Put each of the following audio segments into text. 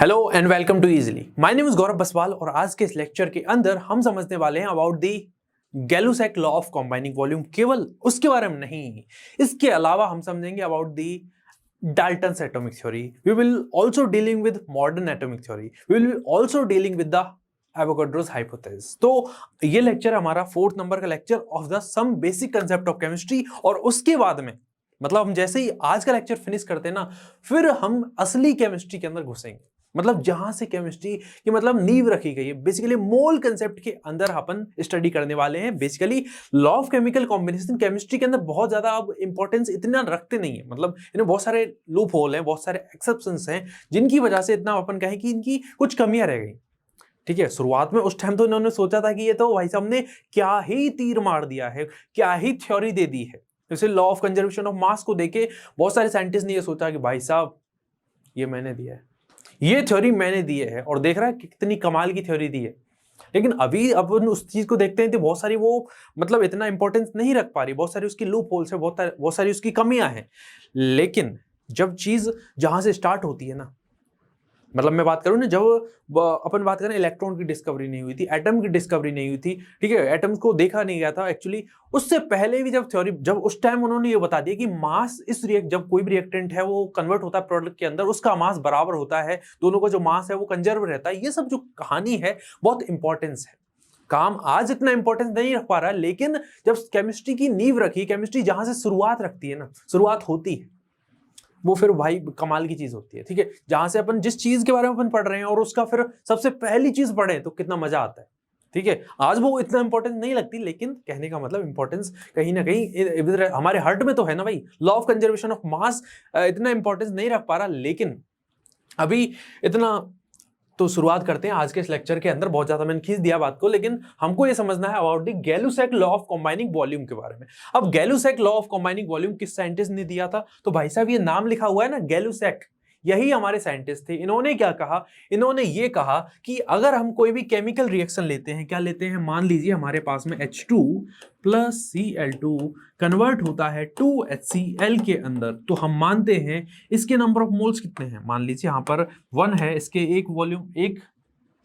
Hello and welcome to easily. My name is Gaurav Baswal और आज के इस लेक्चर के अंदर हम समझने वाले हैं about the Gay Lussac law of combining volume. केवल उसके बारे में नहीं, इसके अलावा हम समझेंगे about the Dalton's atomic theory. We will also dealing with modern atomic theory. We will also dealing with the Avogadro's hypothesis. तो ये लेक्चर हमारा 4th नंबर का lecture of the some basic concept of chemistry, और उसके बाद में मतलब हम जैसे ही आज का लेक्चर फिनिश करते हैं ना, फिर हम असली केमिस्ट्री के अंदर घुसेंगे। मतलब जहां से केमिस्ट्री की मतलब नींव रखी गई है, बेसिकली मोल कंसेप्ट के अंदर अपन स्टडी करने वाले हैं। Basically law of chemical combination chemistry के अंदर बहुत ज्यादा अब इंपॉर्टेंस इतना रखते नहीं है। मतलब इन्हें बहुत सारे लूप होल हैं, बहुत सारे एक्सेप्शंस हैं, जिनकी वजह से इतना अपन कहें कि इनकी कुछ कमियां रह गई। ठीक है, शुरुआत में उस टाइम तो इन्होंने सोचा था कि ये तो भाई साहब ने क्या ही तीर मार दिया है, क्या ही थ्योरी दे दी है। जैसे law of conservation of mass को देके बहुत सारे साइंटिस्ट ने ये सोचा कि भाई साहब ये मैंने दिया है, ये थ्योरी मैंने दी है, और देख रहा है कितनी कमाल की थ्योरी दी है। लेकिन अभी अपन उस चीज को देखते हैं तो बहुत सारी वो मतलब इतना इंपॉर्टेंस नहीं रख पा रही, बहुत सारी उसकी लूप होल्स है, बहुत सारी उसकी कमियां हैं। लेकिन जब चीज जहां से स्टार्ट होती है ना, मतलब मैं बात करूं ना, जब अपन बात करें इलेक्ट्रॉन की डिस्कवरी नहीं हुई थी, एटम की डिस्कवरी नहीं हुई थी, ठीक है, एटम्स को देखा नहीं गया था एक्चुअली। उससे पहले भी जब थ्योरी, जब उस टाइम उन्होंने ये बता दिया कि मास इस जब कोई भी रिएक्टेंट है वो कन्वर्ट होता है प्रोडक्ट के अंदर, उसका मास बराबर होता है, दोनों का जो मास है वो कंजर्व रहता है। ये सब जो कहानी है बहुत इंपॉर्टेंस है। काम आज इतना इंपॉर्टेंस नहीं रख पा रहा है, लेकिन जब केमिस्ट्री की नींव रखी, केमिस्ट्री जहां से शुरुआत रखती है ना, शुरुआत होती है, वो फिर भाई कमाल की चीज होती है। ठीक है, जहां से अपन जिस चीज के बारे में अपन पढ़ रहे हैं और उसका फिर सबसे पहली चीज पढ़े तो कितना मजा आता है। ठीक है, आज वो इतना इंपॉर्टेंस नहीं लगती, लेकिन कहने का मतलब इंपॉर्टेंस कहीं ना कहीं इधर हमारे हार्ट में तो है ना भाई। Law of conservation of mass इतना इंपॉर्टेंस नहीं रख पा रहा, लेकिन अभी इतना तो शुरुआत करते हैं आज के इस लेक्चर के अंदर। बहुत ज्यादा मैंने खींच दिया बात को, लेकिन हमको ये समझना है about the Gay Lussac law of combining volume के बारे में। अब Gay Lussac law of combining volume किस साइंटिस्ट ने दिया था? तो भाई साहब ये नाम लिखा हुआ है ना, गैलुसैक, यही हमारे साइंटिस्ट थे। इन्होंने क्या कहा? इन्होंने ये कहा कि अगर हम कोई भी केमिकल रिएक्शन लेते हैं, क्या लेते हैं, मान लीजिए हमारे पास में H2 प्लस Cl2 कन्वर्ट होता है 2HCl के अंदर, तो हम मानते हैं इसके नंबर ऑफ मोल्स कितने हैं। मान लीजिए यहाँ पर 1 है, इसके एक वॉल्यूम, एक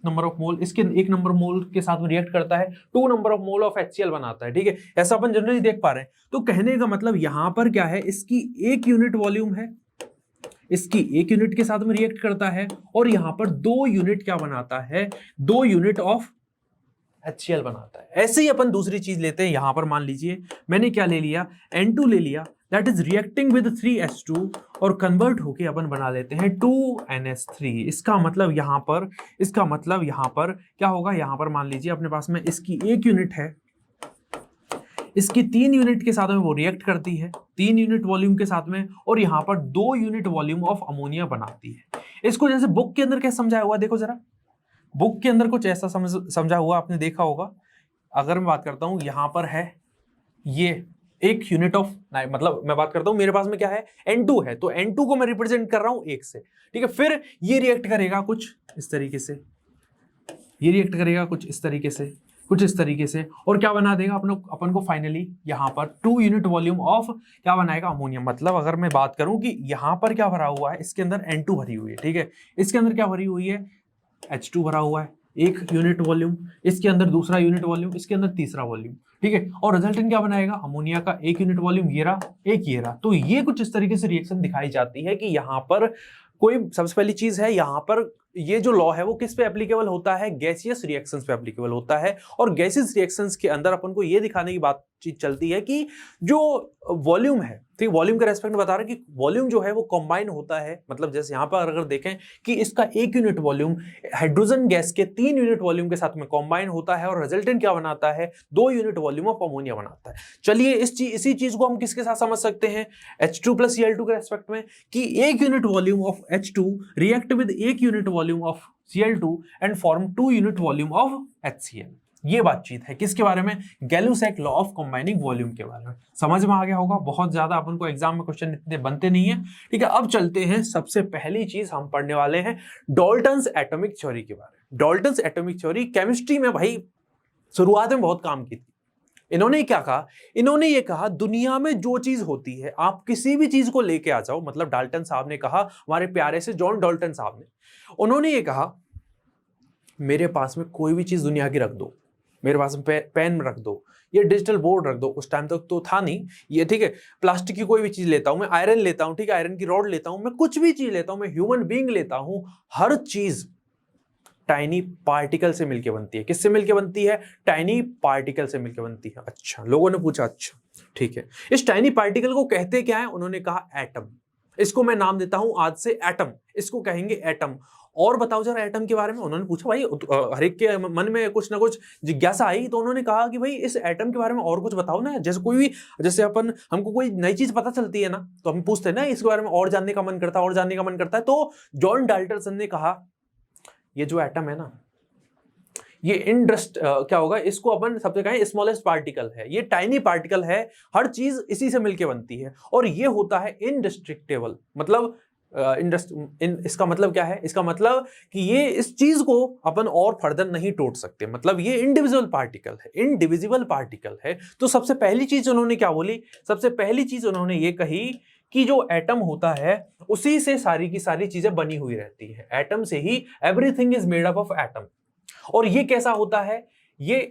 नंबर ऑफ मोल, इसके एक नंबर मोल के साथ में रिएक्ट करता है, 2 number of mole of HCl बनाता है। ठीक है, ऐसा अपन जनरली देख पा रहे हैं। तो कहने का मतलब यहाँ पर क्या है, इसकी 1 यूनिट वॉल्यूम है, इसकी 1 यूनिट के साथ में रिएक्ट करता है, और यहां पर 2 यूनिट क्या बनाता है, 2 यूनिट ऑफ HCl बनाता है। ऐसे ही अपन दूसरी चीज लेते हैं। यहां पर मान लीजिए मैंने क्या ले लिया, N2 ले लिया, that is reacting with 3H2 और कन्वर्ट होके अपन बना लेते हैं 2NH3। इसका मतलब यहां पर क्या होगा, यहां पर मान लीजिए अपने पास में इसकी 1 यूनिट है, इसकी 3 यूनिट के साथ में वो रिएक्ट करती है, 3 यूनिट वॉल्यूम के साथ में, और यहां पर 2 यूनिट वॉल्यूम ऑफ अमोनिया बनाती है। इसको जैसे बुक के अंदर कैसे समझाया हुआ, देखो जरा, बुक के अंदर कुछ ऐसा समझा हुआ आपने देखा होगा। अगर मैं बात करता हूं, यहां पर है ये 1 यूनिट ऑफ, मतलब मैं बात करता हूं मेरे पास में क्या है, N2 है, तो N2 को मैं रिप्रेजेंट कर रहा हूं 1 से। ठीक है, फिर ये रिएक्ट करेगा कुछ इस तरीके से, ये रिएक्ट करेगा कुछ इस तरीके से, कुछ इस तरीके से, और क्या बना देगा अपन को फाइनली यहाँ पर 2 यूनिट वॉल्यूम ऑफ क्या बनाएगा, अमोनिया। मतलब अगर मैं बात करूं कि यहाँ पर क्या भरा हुआ है, इसके अंदर N2 भरी हुई है, ठीक है, इसके अंदर क्या भरी हुई है, H2 भरा हुआ है, 1 यूनिट वॉल्यूम, इसके अंदर दूसरा यूनिट वॉल्यूम, इसके अंदर तीसरा वॉल्यूम। ठीक है, और रिजल्टेंट क्या बनाएगा, अमोनिया का 1 यूनिट वॉल्यूम, ये रहा, एक ये रहा। तो ये कुछ इस तरीके से रिएक्शन दिखाई जाती है कि यहाँ पर कोई सबसे पहली चीज है, यहाँ पर ये जो लॉ है वो किस पे एप्लीकेबल होता है, गैसियस रिएक्शंस पे एप्लीकेबल होता है। और गैसियस रिएक्शंस के अंदर अपन को ये दिखाने की बातचीत चलती है कि जो वॉल्यूम है, ठीक, वॉल्यूम के रेस्पेक्ट में बता रहा है कि वॉल्यूम जो है वो कंबाइन होता है। मतलब जैसे यहाँ पर अगर देखें कि इसका 1 यूनिट वॉल्यूम हाइड्रोजन गैस के 3 यूनिट वॉल्यूम के साथ में कंबाइन होता है, और रिजल्टेंट क्या बनाता है, 2 यूनिट वॉल्यूम ऑफ अमोनिया बनाता है। चलिए इसी चीज को हम किसके साथ समझ सकते हैं, H2 प्लस Cl2 के रेस्पेक्ट में, कि 1 unit volume of H2 react with 1 unit volume of Cl2 and form 2 unit volume of HCl। ये बातचीत है किसके बारे में, गैलुसैक लॉ ऑफ कंबाइनिंग वॉल्यूम के बारे में। समझ में आ गया होगा, बहुत ज्यादा अपन को एग्जाम में क्वेश्चन इतने बनते नहीं है। ठीक है, अब चलते हैं, सबसे पहली चीज हम पढ़ने वाले हैं डाल्टन्स एटॉमिक थ्योरी के बारे में। डाल्टन्स एटॉमिक थ्योरी केमिस्ट्री में भाई शुरुआत में बहुत काम की थी। इन्होंने क्या कहा, इन्होंने ये कहा दुनिया में जो चीज होती है आप किसी भी चीज को लेके आ जाओ, मतलब डाल्टन साहब ने कहा, हमारे प्यारे से जॉन डाल्टन साहब ने, उन्होंने ये कहा मेरे पास में कोई भी चीज दुनिया की रख दो, मेरे पास में पेन रख दो, ये डिजिटल बोर्ड रख दो, उस टाइम तक तो था नहीं ये, ठीक है, प्लास्टिक की कोई भी चीज लेता हूं मैं, आयरन लेता हूं, ठीक है, आयरन की रॉड लेता हूं मैं, कुछ भी चीज लेता हूं मैं, ह्यूमन बीइंग लेता हूं, हर चीज टाइनी पार्टिकल से मिलकर बनती है। किससे मिलकर बनती है? टाइनी पार्टिकल से मिलकर बनती है। अच्छा, लोगों ने पूछा अच्छा ठीक है, इस टाइनी पार्टिकल को कहते क्या है? उन्होंने कहा एटम। इसको मैं नाम देता हूं आज से एटम, इसको कहेंगे एटम। और बताओ जरा एटम के बारे में। उन्होंने पूछा भाई, हर एक के मन में कुछ ना कुछ जिज्ञासा आई, तो उन्होंने कहा कि भाई इस एटम के बारे में और कुछ बताओ ना। जैसे कोई भी, जैसे अपन, हमको कोई नई चीज पता चलती है ना, तो हम पूछते हैं ना इसके बारे में, और जानने का मन करता है, और जानने का मन करता है। तो जॉन डाल्टन ने कहा ये जो एटम है ना, ये क्या होगा, इसको अपन सबसे कहें स्मॉलेस्ट पार्टिकल है, ये टाइनी पार्टिकल है, हर चीज इसी से मिलके बनती है, और ये होता है इनडिस्ट्रक्टेबल। मतलब इसका मतलब क्या है? इसका मतलब कि ये इस चीज को अपन और फर्दर नहीं तोड़ सकते, मतलब ये इंडिविजुअल पार्टिकल है, इंडिविजिबल पार्टिकल है। तो सबसे पहली चीज उन्होंने क्या बोली? सबसे पहली चीज उन्होंने ये कही कि जो एटम होता है उसी से सारी की सारी चीजें बनी हुई रहती है, एटम से ही everything is made up of atom. और ये कैसा होता है? ये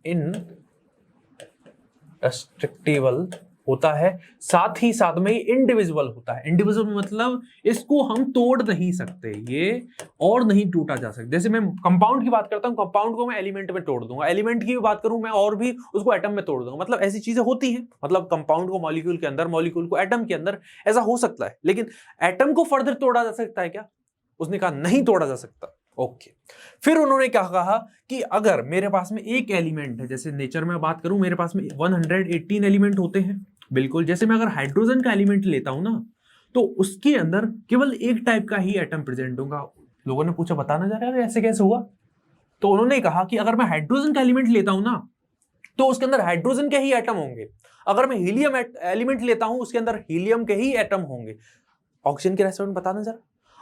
इनडिस्ट्रक्टिबल होता है, साथ ही साथ में इंडिविजुअल होता है। इंडिविजुअल मतलब इसको हम तोड़ नहीं सकते, ये और नहीं टूटा जा सकता। जैसे मैं कंपाउंड की बात करता हूं, कंपाउंड को मैं एलिमेंट में तोड़ दूंगा, एलिमेंट की भी बात करूं मैं और भी उसको एटम में तोड़ दूंगा। मतलब ऐसी चीजें होती हैं, मतलब कंपाउंड को मॉलिक्यूल के अंदर, मॉलिक्यूल को एटम के अंदर, ऐसा हो सकता है। लेकिन एटम को फर्दर तोड़ा जा सकता है क्या? उसने कहा नहीं तोड़ा जा सकता। ओके, फिर उन्होंने क्या कहा कि अगर मेरे पास में एक एलिमेंट है, जैसे नेचर में बात करूं, मेरे पास में 118 एलिमेंट होते हैं, बिल्कुल। जैसे मैं अगर हाइड्रोजन का एलिमेंट लेता हूं ना, तो उसके अंदर केवल एक टाइप का ही एटम प्रेजेंट होगा। लोगों ने पूछा बताना जा रहा है ऐसे कैसे हुआ? तो उन्होंने कहा कि अगर मैं हाइड्रोजन का एलिमेंट लेता हूं ना, तो उसके अंदर हाइड्रोजन के ही एटम होंगे। अगर मैं हीलियम एलिमेंट लेता हूं, उसके अंदर हीलियम के ही एटम होंगे। ऑक्सीजन के रेस्टोरेंट बताना जरा।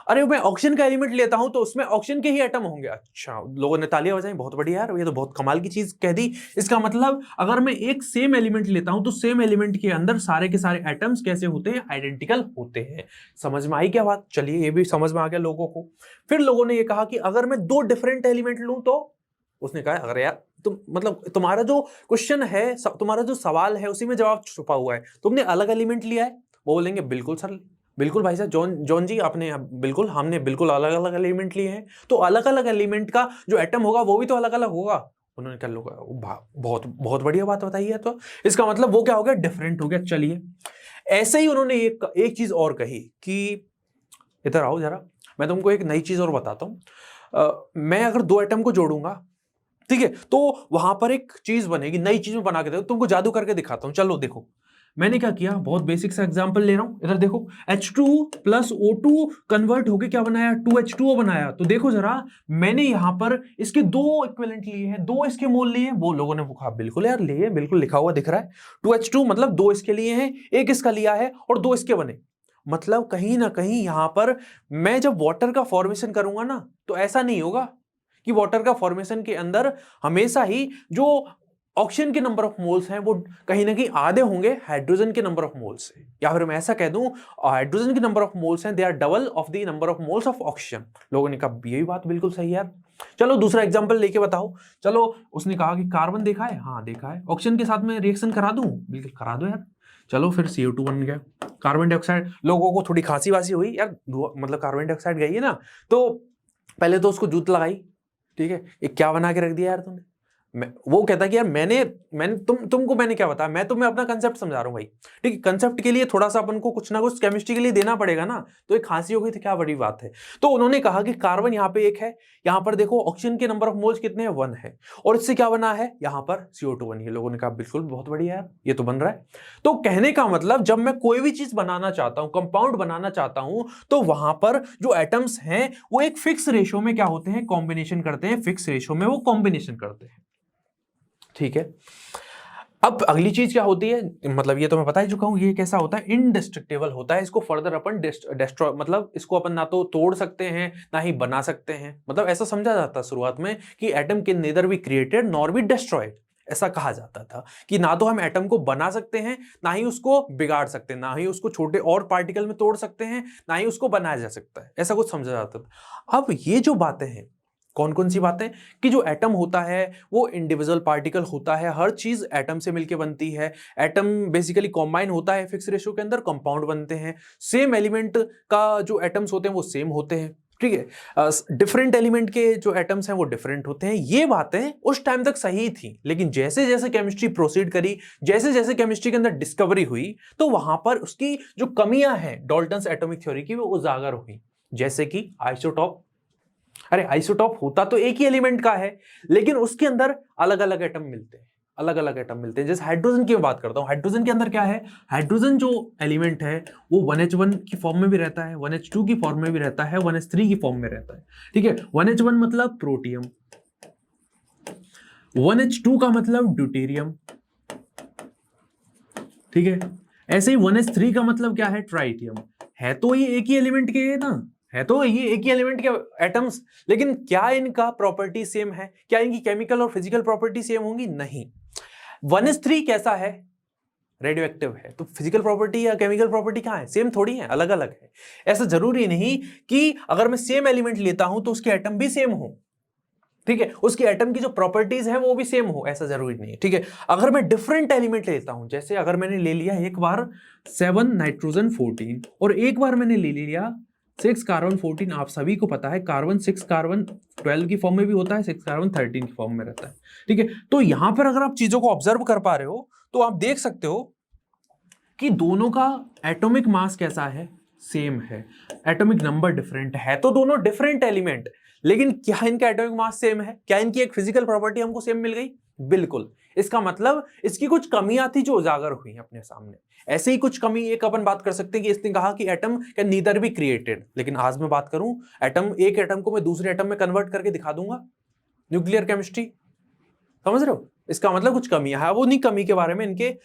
अरे मैं ऑक्सीजन का एलिमेंट लेता हूं तो उसमें ऑक्सीजन के ही एटम होंगे। अच्छा, लोगों ने तालियां बजाई, बहुत बढ़िया यार, ये तो बहुत कमाल की चीज कह दी। इसका मतलब अगर मैं एक सेम एलिमेंट लेता हूं तो सेम एलिमेंट के अंदर सारे के सारे एटम्स कैसे होते हैं? आइडेंटिकल होते हैं। समझ में आई क्या बात? चलिए, ये भी समझ में आ गया लोगों को। फिर लोगों ने ये कहा कि अगर मैं दो डिफरेंट एलिमेंट लूं तो, उसने कहा अगर यार तुम, मतलब तुम्हारा जो क्वेश्चन है, तुम्हारा जो सवाल है, उसी में जवाब छुपा हुआ है, तुमने अलग एलिमेंट लिया है। वो बोलेंगे बिल्कुल सर, बिल्कुल भाई साहब, जॉन जी आपने, बिल्कुल हमने बिल्कुल अलग अलग एलिमेंट लिए हैं। तो अलग अलग एलिमेंट का जो एटम होगा वो भी तो अलग अलग होगा। उन्होंने क्या लोग, बहुत बहुत बढ़िया बात बताई है। तो इसका मतलब वो क्या हो गया? डिफरेंट हो गया। चलिए, ऐसे ही उन्होंने एक चीज और कही कि इधर आओ जरा, मैं तुमको एक नई चीज और बताता हूं। मैं अगर दो एटम को जोड़ूंगा, ठीक है, तो वहां पर एक चीज बनेगी, नई चीज में बना के देखो, तुमको जादू करके दिखाता हूं। चलो देखो, मैंने क्या किया, बहुत बेसिक सा एग्जांपल ले रहा हूं। इधर देखो, H2 प्लस O2 कन्वर्ट होके क्या बनाया? 2H2O बनाया। तो देखो जरा, मैंने यहां पर इसके दो इक्विवेलेंट लिए हैं, दो इसके मोल लिए हैं। वो लोगों ने कहा बिल्कुल यार लिए, बिल्कुल लिखा हुआ दिख रहा है 2H2, मतलब दो इसके लिए हैं, एक इसका लिया है, और दो इसके बने। मतलब कहीं ना कहीं यहां पर मैं जब वाटर का फॉर्मेशन करूंगा ना, तो ऐसा नहीं होगा कि वाटर का फॉर्मेशन के अंदर हमेशा ही जो ऑक्सीजन के नंबर ऑफ मोल्स हैं वो कहीं ना कहीं आधे होंगे हाइड्रोजन के नंबर ऑफ मोल्स से। या फिर मैं ऐसा कह दूं, हाइड्रोजन के नंबर ऑफ मोल्स हैं, they are double of the number of moles of oxygen. लोगों ने कहा यही बात बिल्कुल सही है यार। चलो दूसरा एग्जांपल लेके बताओ। चलो, उसने कहा कि कार्बन देखा है, हाँ देखा है, ऑक्सीजन के साथ में रिएक्शन करा दूं? बिल्कुल करा दो यार। चलो फिर CO2 बन गया। कार्बन डाइऑक्साइड, लोगों को थोड़ी खांसी वासी हुई यार, मतलब कार्बन डाइऑक्साइड गई है ना, तो पहले तो उसको जूत लगाई, ठीक है, ये क्या बना के रख दिया यार तुमने। वो कहता कि यार मैंने तुमको मैंने क्या बताया, मैं तुम्हें अपना कंसेप्ट समझा रहा हूं भाई, ठीक है। कंसेप्ट के लिए थोड़ा सा अपन को कुछ ना कुछ केमिस्ट्री के लिए देना पड़ेगा ना, तो एक खांसी हो गई तो क्या बड़ी बात है। तो उन्होंने कहा कि कार्बन यहाँ पे एक है, यहाँ पर देखो ऑक्सीजन के नंबर ऑफ मोल्स कितने हैं? 1 है, और इससे क्या बना है? यहाँ पर CO2 बनी है। लोगों ने कहा बिल्कुल बहुत बढ़िया यार, ये तो बन रहा है। तो कहने का मतलब, जब मैं कोई भी चीज बनाना चाहता हूं, कंपाउंड बनाना चाहता हूं, तो वहां पर जो एटम्स हैं वो एक फिक्स रेशियो में क्या होते हैं? कॉम्बिनेशन करते हैं, फिक्स रेशियो में वो कॉम्बिनेशन करते हैं, ठीक है। अब अगली चीज क्या होती है, मतलब ये तो मैं बता ही चुका हूं, ये कैसा होता है? इनडिस्ट्रक्टेबल होता है। इसको फर्दर अपन डिस्ट्रॉय, मतलब इसको अपन ना तो तोड़ सकते हैं ना ही बना सकते हैं। मतलब ऐसा समझा जाता है शुरुआत में कि atom can nether be created nor be destroyed. ऐसा कहा जाता था कि ना तो हम एटम को बना सकते हैं, ना ही उसको बिगाड़ सकते हैं, ना ही उसको छोटे और पार्टिकल में तोड़ सकते हैं, ना ही उसको बनाया जा सकता है, ऐसा कुछ समझा जाता था। अब ये जो बातें हैं, कौन कौन सी बातें, कि जो एटम होता है वो इंडिविजुअल पार्टिकल होता है, हर चीज एटम से मिलकर बनती है, एटम बेसिकली कॉम्बाइन होता है फिक्स रेशियो के अंदर, कंपाउंड बनते हैं, सेम एलिमेंट का जो एटम्स होते हैं वो सेम होते हैं, ठीक है, डिफरेंट एलिमेंट के जो एटम्स हैं वो डिफरेंट होते हैं। ये बातें उस टाइम तक सही थी, लेकिन जैसे जैसे केमिस्ट्री प्रोसीड करी, जैसे जैसे केमिस्ट्री के अंदर डिस्कवरी हुई, तो वहां पर उसकी जो कमियां हैं डाल्टन्स एटॉमिक थ्योरी की वो उजागर हुई। जैसे कि आइसोटॉप, अरे आइसोटॉप होता तो एक ही एलिमेंट का है, लेकिन उसके अंदर अलग अलग एटम मिलते हैं, अलग अलग एटम मिलते हैं। जैसे हाइड्रोजन की मैं बात करता हूं, हाइड्रोजन के अंदर क्या है, हाइड्रोजन जो एलिमेंट है वो 1H1 की फॉर्म में भी रहता है, 1H2 की फॉर्म में भी रहता है, 1H3 की फॉर्म में रहता है, ठीक है। 1H1 मतलब प्रोटियम, 1H2 का मतलब ड्यूटेरियम, ठीक है। ऐसे ही 1H3 का मतलब क्या है, ट्राइटियम। है तो ये एक ही एलिमेंट के है ना, है तो ये एक ही एलिमेंट के एटम्स, लेकिन क्या इनका प्रॉपर्टी सेम है, क्या इनकी केमिकल और फिजिकल प्रॉपर्टी सेम होंगी, नहीं। 1H3 कैसा है, रेडियो एक्टिव है, तो फिजिकल प्रॉपर्टी या केमिकल प्रॉपर्टी कहां है, सेम थोड़ी है, अलग अलग है। ऐसा जरूरी नहीं कि अगर मैं सेम एलिमेंट लेता हूं तो उसके एटम भी सेम हो, ठीक है, उसकी एटम की जो प्रॉपर्टीज है वो भी सेम हो, ऐसा जरूरी नहीं है, ठीक है। अगर मैं डिफरेंट एलिमेंट लेता हूं, जैसे अगर मैंने ले लिया एक बार 7 नाइट्रोजन 14 और एक बार मैंने ले लिया 6 कार्बन 14, आप सभी को पता है कार्बन 6 कार्बन 12 की फॉर्म में भी होता है, 6 कार्बन 13 की फॉर्म में रहता है, ठीक है। तो यहां पर अगर आप चीजों को ऑब्जर्व कर पा रहे हो तो आप देख सकते हो कि दोनों का एटॉमिक मास कैसा है, सेम है, एटॉमिक नंबर डिफरेंट है, तो दोनों डिफरेंट एलिमेंट, लेकिन क्या इनका एटॉमिक मास सेम है, क्या इनकी एक फिजिकल प्रॉपर्टी हमको सेम मिल गई, बिल्कुल। इसका मतलब इसकी कुछ कमियां थी जो उजागर हुई अपने सामने। ऐसे ही कुछ कमी एक अपन बात कर सकते हैं कि इसने कहा कि atom can neither be created, लेकिन आज मैं बात करूं एटम, एक एटम को मैं दूसरे एटम में कन्वर्ट करके दिखा दूंगा, न्यूक्लियर केमिस्ट्री, समझ रहे हो, इसका मतलब कुछ कमियां है, वो नहीं कमी के बारे में इनके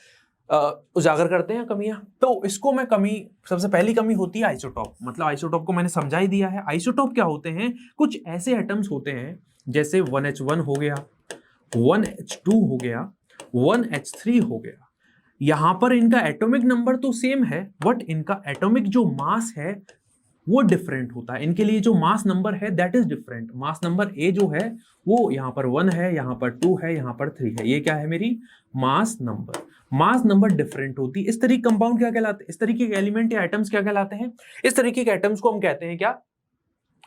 उजागर करते हैं कमियां। तो इसको मैं कमी, सबसे पहली कमी होती है आइसोटॉप, मतलब आइसोटॉप को मैंने समझा ही दिया है। आइसोटॉप क्या होते हैं, कुछ ऐसे एटम्स होते हैं जैसे 1H1 हो गया, 1H2 हो गया, 1H3 हो गया, यहां पर इनका एटॉमिक नंबर तो सेम है, बट इनका एटॉमिक जो मास है वो डिफरेंट होता है। इनके लिए जो मास नंबर है that is different. Mass number A जो है वो यहाँ पर 1 है, यहाँ पर 2 है, यहाँ पर 3 है, ये क्या है मेरी mass number. Mass number different होती है। इस तरीके कंपाउंड क्या कहलाते हैं, इस तरीके के एलिमेंट या एटम्स क्या कहलाते हैं, इस तरीके के एटम्स को हम कहते हैं क्या,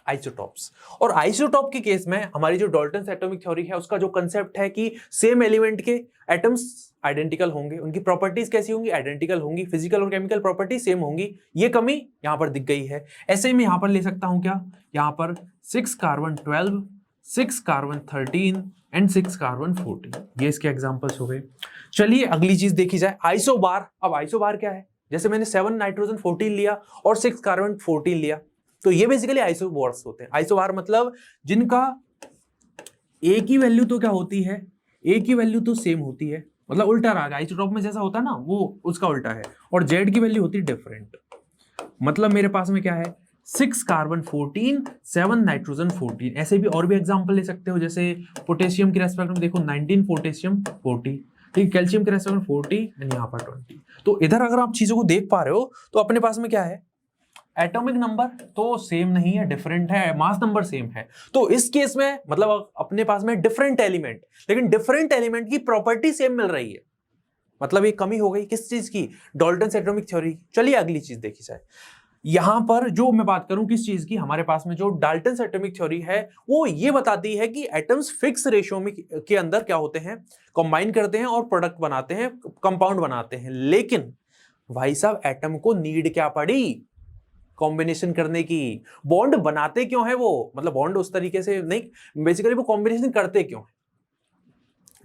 आइसोटॉप्स। और आइसोटॉप के केस में हमारी जो डाल्टन्स एटॉमिक थ्योरी है उसका जो कंसेप्ट है कि सेम एलिमेंट के एटम्स आइडेंटिकल होंगे, उनकी प्रॉपर्टीज कैसी होंगी, आइडेंटिकल होंगी, फिजिकल और केमिकल प्रॉपर्टी सेम होंगी, ये कमी यहां पर दिख गई है। ऐसे ही मैं यहां पर ले सकता हूं क्या, यहां पर 6 कार्बन 12, 6 कार्बन 13 एंड 6 कार्बन 14, ये इसके एग्जांपल्स हो गए। चलिए अगली चीज देखी जाए, आइसोबार। अब आइसोबार क्या है, जैसे मैंने 7 नाइट्रोजन 14 लिया और 6 कार्बन 14 लिया, तो ये बेसिकली आइसोबार्स होते हैं। आइसोबार मतलब जिनका ए की वैल्यू तो क्या होती है, ए की वैल्यू तो सेम होती है, मतलब उल्टा रहा, आइसोटॉप में जैसा होता है ना वो उसका उल्टा है, और जेड की वैल्यू होती है डिफरेंट। मतलब मेरे पास में क्या है, 6 कार्बन 14, 7 नाइट्रोजन 14। ऐसे भी और भी एग्जांपल ले सकते हो, जैसे पोटेशियम के रेस्पेक्ट में देखो 19 पोटेशियम 40, ठीक, कैल्शियम के रेस्पेक्ट में 40 एंड यहाँ पर 20। तो इधर अगर आप चीजों को देख पा रहे हो तो अपने पास में क्या है, एटॉमिक नंबर तो सेम नहीं है, डिफरेंट है, मास नंबर सेम है। तो इस केस में मतलब अपने पास में डिफरेंट एलिमेंट, लेकिन डिफरेंट एलिमेंट की प्रॉपर्टी सेम मिल रही है, मतलब ये कमी हो गई किस चीज की, डाल्टन्स एटॉमिक थ्योरी। चलिए अगली चीज देखी जाए। यहां पर जो मैं बात करूं किस चीज की, हमारे पास में जो डाल्टन्स एटॉमिक थ्योरी है वो ये बताती है कि एटम्स फिक्स रेशियो में के अंदर क्या होते हैं, कंबाइन करते हैं और प्रोडक्ट बनाते हैं, कंपाउंड बनाते हैं। लेकिन भाई साहब एटम को नीड क्या पड़ी, कॉम्बिनेशन करने की। बॉन्ड बनाते क्यों है वो, मतलब बॉन्ड उस तरीके से नहीं, बेसिकली वो कॉम्बिनेशन करते क्यों है,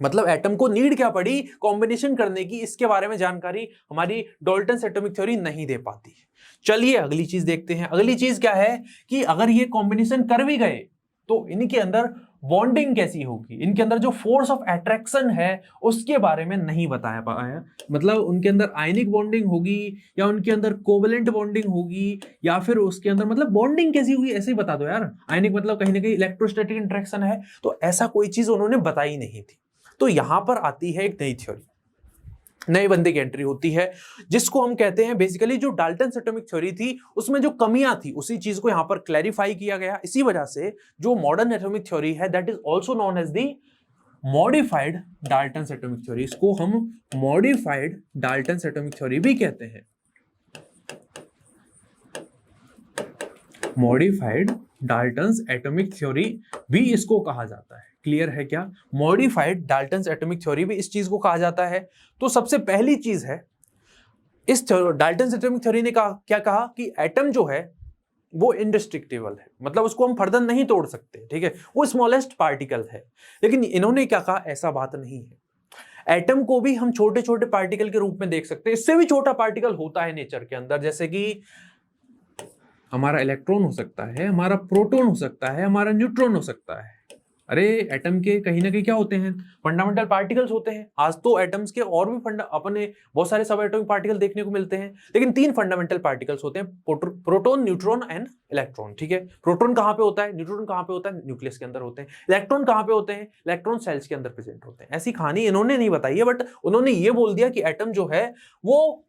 मतलब एटम को नीड क्या पड़ी कॉम्बिनेशन करने की, इसके बारे में जानकारी हमारी डाल्टन्स एटॉमिक थ्योरी नहीं दे पाती है। चलिए अगली चीज देखते हैं। अगली चीज क्या है कि अगर ये कॉम्बिनेशन कर भी गए तो इनके अंदर बॉन्डिंग कैसी होगी, इनके अंदर जो फोर्स ऑफ अट्रैक्शन है उसके बारे में नहीं बताया पाया, मतलब उनके अंदर आयनिक बॉन्डिंग होगी या उनके अंदर कोवलेंट बॉन्डिंग होगी या फिर उसके अंदर मतलब बॉन्डिंग कैसी होगी ऐसे ही बता दो यार। आयनिक मतलब कहीं ना कहीं इलेक्ट्रोस्टैटिक इंटरेक्शन है, तो ऐसा कोई चीज उन्होंने बताई नहीं थी। तो यहां पर आती है एक नई थ्योरी, नए बंदे की एंट्री होती है, जिसको हम कहते हैं बेसिकली जो डाल्टन्स एटॉमिक थ्योरी थी उसमें जो कमियां थी उसी चीज को यहां पर क्लैरिफाई किया गया। इसी वजह से जो मॉडर्न एटॉमिक थ्योरी है that is also known as the modified Dalton's atomic theory. इसको हम मॉडिफाइड डाल्टन्स एटॉमिक थ्योरी भी कहते हैं। मॉडिफाइड डाल्टन्स एटॉमिक थ्योरी भी इसको कहा जाता है। क्लियर है क्या? मॉडिफाइड डाल्टन्स एटॉमिक थ्योरी भी इस चीज को कहा जाता है। तो सबसे पहली चीज है, इस डाल्टन्स एटॉमिक थ्योरी ने कहा, क्या कहा कि एटम जो है वो इंडिस्ट्रक्टिबल है, मतलब उसको हम फर्दर नहीं तोड़ सकते, ठीक है, वो स्मॉलेस्ट पार्टिकल है। लेकिन इन्होंने क्या कहा, ऐसा बात नहीं है, एटम को भी हम छोटे छोटे पार्टिकल के रूप में देख सकते हैं। इससे भी छोटा पार्टिकल होता है नेचर के अंदर, जैसे कि हमारा इलेक्ट्रॉन हो सकता है, हमारा प्रोटॉन हो सकता है, हमारा न्यूट्रॉन हो सकता है। अरे एटम के कहीं ना कहीं क्या होते हैं, फंडामेंटल पार्टिकल्स होते हैं। आज तो एटम्स के और भी अपने बहुत सारे सब एटॉमिक पार्टिकल देखने को मिलते हैं, लेकिन 3 फंडामेंटल पार्टिकल्स होते हैं, प्रोटॉन, न्यूट्रॉन एंड इलेक्ट्रॉन, ठीक है। प्रोटॉन कहाँ पे होता है, न्यूट्रॉन कहाँ पे होता है, न्यूक्लियस के अंदर होते हैं। इलेक्ट्रॉन कहाँ पे होते हैं, इलेक्ट्रॉन सेल्स के अंदर प्रेजेंट होते हैं। ऐसी कहानी इन्होंने नहीं बताई है, बट उन्होंने ये बोल दिया कि एटम जो है वो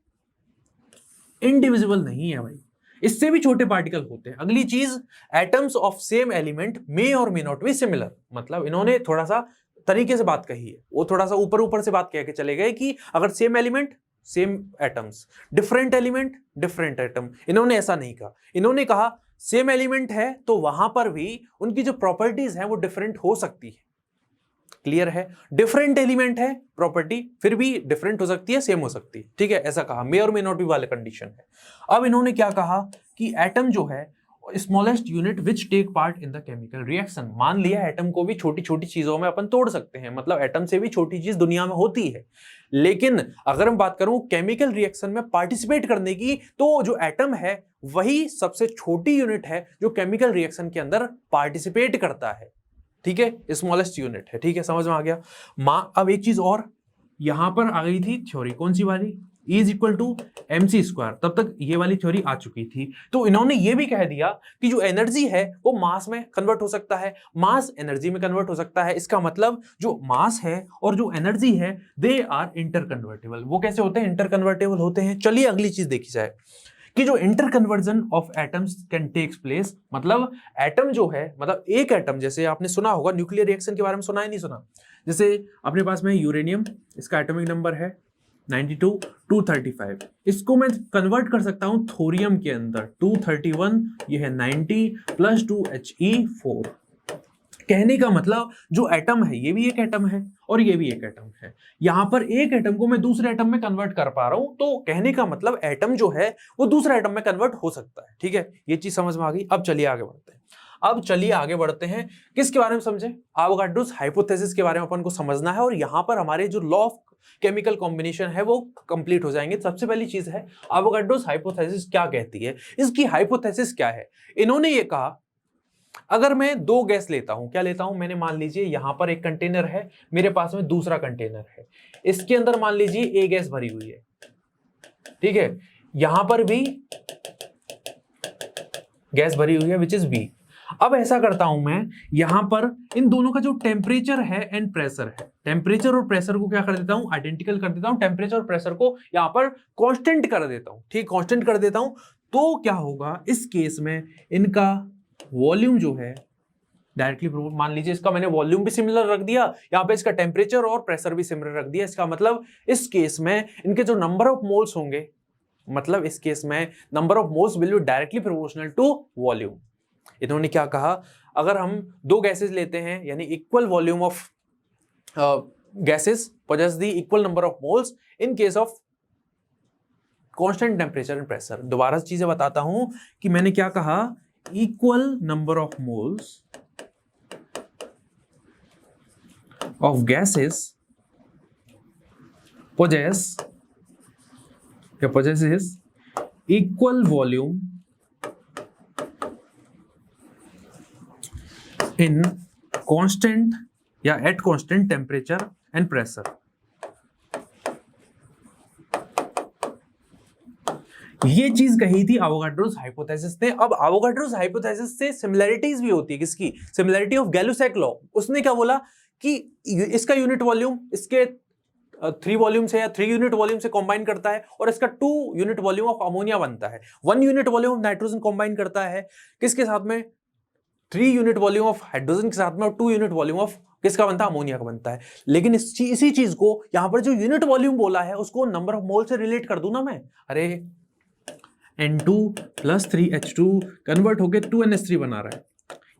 इनडिविजिबल नहीं है भाई, इससे भी छोटे पार्टिकल होते हैं। अगली चीज, एटम्स ऑफ सेम एलिमेंट मे और मे नॉट बी सिमिलर। मतलब इन्होंने थोड़ा सा तरीके से बात कही है, वो थोड़ा सा ऊपर ऊपर से बात कह के चले गए कि अगर same element same atoms, different element different atom. इन्होंने ऐसा नहीं कहा, इन्होंने कहा सेम एलिमेंट है तो वहां पर भी उनकी जो प्रॉपर्टीज है वो डिफरेंट हो सकती है। क्लियर है? डिफरेंट एलिमेंट है, प्रॉपर्टी फिर भी डिफरेंट हो सकती है, सेम हो सकती है, ठीक है, ऐसा कहा। मे और मे नॉट बी वाले कंडीशन है। अब इन्होंने क्या कहा कि एटम जो है smallest unit which take part in the chemical reaction. मान लिया एटम को भी छोटी छोटी चीजों में अपन तोड़ सकते हैं, मतलब एटम से भी छोटी चीज दुनिया में होती है। लेकिन अगर मैं बात करूं केमिकल रिएक्शन में पार्टिसिपेट करने की, तो जो एटम है वही सबसे छोटी यूनिट है जो केमिकल रिएक्शन के अंदर पार्टिसिपेट करता है, ठीक है, स्मॉलेस्ट यूनिट है, ठीक है, समझ में आ गया। अब एक चीज और यहां पर आ गई थी थ्योरी, कौन सी वाली, E is equal to mc square. तब तक ये वाली थ्योरी आ चुकी थी। तो इन्होंने ये भी कह दिया कि जो एनर्जी है वो मास में कन्वर्ट हो सकता है, मास एनर्जी में कन्वर्ट हो सकता है। इसका मतलब जो मास है और जो एनर्जी है दे आर इंटर कन्वर्टेबल। वो कैसे होते हैं, इंटर कन्वर्टेबल होते हैं। चलिए अगली चीज देखी जाए कि जो inter conversion of atoms can takes place. मतलब एटम जो है, मतलब एक एटम, जैसे आपने सुना होगा न्यूक्लियर रिएक्शन के बारे में, सुना है नहीं सुना? जैसे अपने पास में यूरेनियम, इसका एटॉमिक नंबर है 92, 235। इसको मैं कन्वर्ट कर सकता हूं थोरियम के अंदर 231, ये है 90 प्लस 2He4। कहने का मतलब जो एटम है ये भी एक एटम है और ये भी एक एटम है। यहां पर एक एटम को मैं दूसरे एटम में कन्वर्ट कर पा रहा हूं, तो कहने का मतलब एटम जो है वो दूसरे एटम में कन्वर्ट हो सकता है, ठीक है, ये चीज समझ में आ गई। अब चलिए आगे बढ़ते हैं। अब चलिए आगे बढ़ते हैं, किसके बारे में समझे, एवोगाड्रोस हाइपोथेसिस के बारे में अपन को समझना है। और यहां पर हमारे जो लॉ ऑफ केमिकल कॉम्बिनेशन है वो कंप्लीट हो जाएंगे। सबसे पहली चीज है एवोगाड्रोस हाइपोथेसिस क्या कहती है, इसकी हाइपोथेसिस क्या है। इन्होंने ये कहा अगर मैं 2 गैस लेता हूं, क्या लेता हूं, मैंने मान लीजिए यहां पर एक कंटेनर है, मेरे पास में दूसरा कंटेनर है, इसके अंदर मान लीजिए A गैस भरी हुई है, ठीक है, यहां पर भी गैस भरी हुई है विच इज B। अब ऐसा करता हूं मैं, यहां पर इन दोनों का जो टेम्परेचर है एंड प्रेशर है, टेम्परेचर और प्रेशर को क्या कर देता हूं, आइडेंटिकल कर देता हूं। टेम्परेचर और प्रेशर को यहां पर कांस्टेंट कर देता हूं, ठीक, कांस्टेंट कर देता हूं। तो क्या होगा इस केस में, इनका वॉल्यूम जो है डायरेक्टली मान लीजिए इसका मैंने वॉल्यूम भी सिमिलर रख दिया, यहाँ पे इसका टेम्परेचर और प्रेशर भी सिमिलर रख दिया। इसका मतलब इस केस में इनके जो नंबर ऑफ मोल्स होंगे, मतलब इस केस में number of moles will be directly proportional to volume. इन्होंने क्या कहा, अगर हम 2 गैसेस लेते हैं यानी equal volume of gases possess the equal number of moles in case of constant temperature and pressure। दोबारा चीजें बताता हूं कि मैंने क्या कहा, equal number of moles of gases possesses equal volume in constant या at constant temperature and pressure। ये चीज कही थी एवोगाड्रोस हाइपोथेसिस ने। अब एवोगाड्रोस हाइपोथेसिस से सिमिलरिटीज भी होती है, किसकी, सिमिलरिटी ऑफ गैलुसैक लॉ। उसने क्या बोला कि इसका यूनिट वॉल्यूम इसके 3 वॉल्यूम से या 3 यूनिट वॉल्यूम से कंबाइन करता है और इसका 2 यूनिट वॉल्यूम ऑफ अमोनिया बनता है। 1 unit volume of nitrogen combine करता है किसके साथ में, 3 यूनिट वॉल्यूम ऑफ हाइड्रोजन के साथ में, और 2 यूनिट वॉल्यूम ऑफ किसका बनता है, अमोनिया का बनता है। लेकिन इसी चीज को यहां पर जो यूनिट वॉल्यूम बोला है उसको नंबर ऑफ मोल से रिलेट कर दूं ना मैं, अरे N2 + 3H2 कन्वर्ट होके 2NH3 बना रहा है।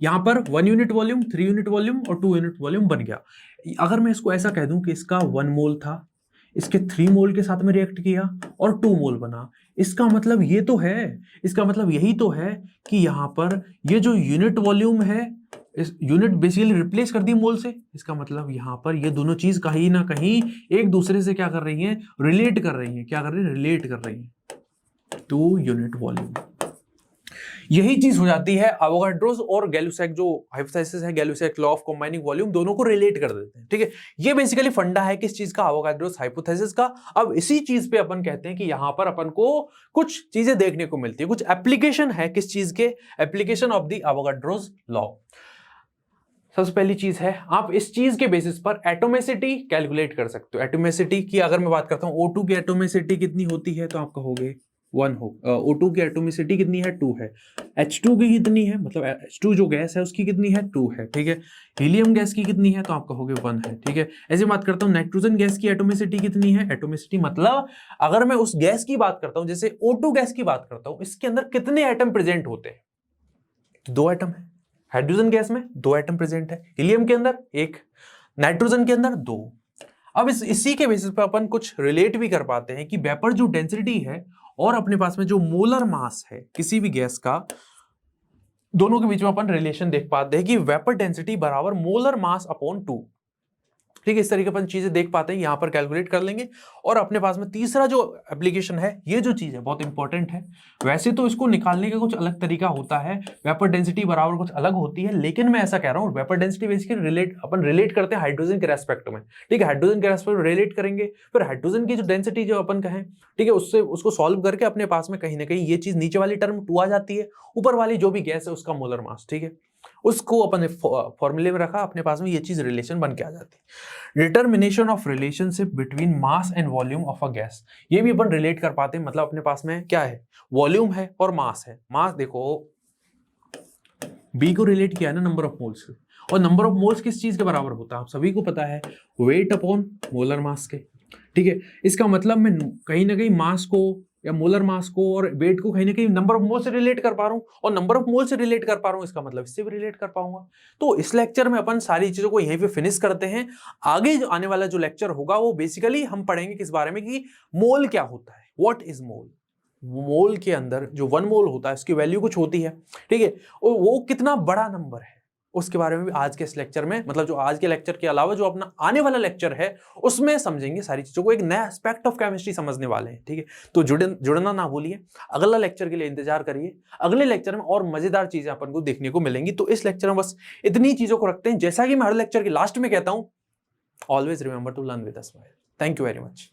यहां पर 1 यूनिट वॉल्यूम, 3 यूनिट वॉल्यूम और 2 यूनिट वॉल्यूम बन गया। अगर मैं इसको ऐसा कह दूं कि इसका 1 मोल था, इसके 3 मोल के साथ में रिएक्ट किया और 2 मोल बना, इसका मतलब ये तो है, इसका मतलब यही तो है कि यहां पर ये जो यूनिट वॉल्यूम है, इस यूनिट बेसिकली रिप्लेस कर दी मोल से। इसका मतलब यहां पर ये दोनों चीज कहीं ना कहीं एक दूसरे से क्या कर रही हैं, रिलेट कर रही हैं। क्या कर रही है, रिलेट कर रही हैं। 2 यूनिट वॉल्यूम, यही चीज हो जाती है अवोगाड्रोस और गैलुसैक जो हाइपोथेसिस है, गैलुसैक लॉ ऑफ कंबाइनिंग वॉल्यूम, दोनों को रिलेट कर देते हैं। ठीक है, ये बेसिकली फंडा है किस चीज का, अवोगाड्रोस हाइपोथेसिस का। अब इसी चीज पे अपन कहते हैं कि यहां पर अपन को कुछ चीजें देखने को मिलती है, कुछ एप्लीकेशन है किस चीज के, एप्लीकेशन ऑफ द अवोगाड्रोस लॉ। सबसे पहली चीज है, आप इस चीज के बेसिस पर एटोमिसिटी कैलकुलेट कर सकते हो। एटोमिसिटी की अगर मैं बात करता हूं, O2 की एटोमिसिटी कितनी होती है, तो आप कहोगे 1 हो। O2 की एटोमिसिटी कितनी है, 2 है। H2 की कितनी है, मतलब H2 जो गैस है उसकी कितनी है, 2 है। ठीक है, हीलियम गैस की कितनी है, तो आप कहोगे 1 है। ठीक है, ऐसे बात करता हूं नाइट्रोजन गैस की एटोमिसिटी कितनी है। एटोमिसिटी मतलब अगर मैं उस गैस की बात करता हूं, जैसे O2 गैस की बात करता हूं, इसके अंदर कितने एटम प्रेजेंट होते हैं, 2 एटम है। हाइड्रोजन गैस में 2 एटम प्रेजेंट है, हीलियम के अंदर 1, नाइट्रोजन के अंदर 2। अब इसी के बेसिस पे अपन कुछ रिलेट भी कर पाते हैं कि वेपर जो डेंसिटी है और अपने पास में जो मोलर मास है किसी भी गैस का, दोनों के बीच में अपन रिलेशन देख पाते हैं कि वेपर डेंसिटी बराबर मोलर मास अपॉन 2। ठीक है, इस तरीके अपन चीजें देख पाते हैं, यहां पर कैलकुलेट कर लेंगे। और अपने पास में तीसरा जो एप्लीकेशन है, ये जो चीज है बहुत इंपॉर्टेंट है। वैसे तो इसको निकालने का कुछ अलग तरीका होता है, वेपर डेंसिटी बराबर कुछ अलग होती है, लेकिन मैं ऐसा कह रहा हूं वेपर डेंसिटी बेसिकली अपन रिलेट करते हैं हाइड्रोजन के रेस्पेक्ट में। ठीक है, हाइड्रोजन के रेस्पेक्ट में रिलेट करेंगे, फिर हाइड्रोजन की जो डेंसिटी जो अपन कहें, ठीक है, उससे उसको सॉल्व करके अपने पास में कहीं ना कहीं ये चीज नीचे वाली टर्म 2 आ जाती है, ऊपर वाली जो भी गैस है उसका मोलर मास। ठीक है, उसको अपन ने फॉर्मूले में रखा, अपने पास में ये चीज रिलेशन बन के आ जाती है। Determination of relationship between mass and volume of a gas, ये भी अपन रिलेट कर पाते हैं। मतलब अपने पास में क्या है, वॉल्यूम है और मास है। मास देखो, बी को रिलेट किया है ना नंबर ऑफ मोल्स से, और नंबर ऑफ मोल्स किस चीज के बराबर होता है आप सभी को पता है, वेट अपॉन मोलर मास के। ठीक है, इसका मतलब मैं कहीं ना कहीं मास को या मोलर मास को और वेट को कहीं ना कहीं नंबर ऑफ मोल से रिलेट कर पा रहा हूं, और नंबर ऑफ मोल से रिलेट कर पा रहा हूं, इसका मतलब इससे भी रिलेट कर पाऊंगा। तो इस लेक्चर में अपन सारी चीजों को यहीं पे फिनिश करते हैं। आगे जो आने वाला जो लेक्चर होगा वो बेसिकली हम पढ़ेंगे किस बारे में, कि मोल क्या होता है, व्हाट इज मोल। मोल के अंदर जो 1 मोल होता है उसकी वैल्यू कुछ होती है। ठीक है, और वो कितना बड़ा नंबर है उसके बारे में भी आज के इस लेक्चर में, मतलब जो आज के लेक्चर के अलावा जो अपना आने वाला लेक्चर है उसमें समझेंगे सारी चीजों को, एक नया एस्पेक्ट ऑफ केमिस्ट्री समझने वाले हैं। ठीक है, तो जुड़ना ना भूलिए, अगला लेक्चर के लिए इंतजार करिए। अगले लेक्चर में और मजेदार चीजें अपन को देखने को मिलेंगी। तो इस लेक्चर में बस इतनी चीजों को रखते हैं। जैसा कि मैं हर लेक्चर के लास्ट में कहता हूं, always remember to learn with a smile. Thank you very much.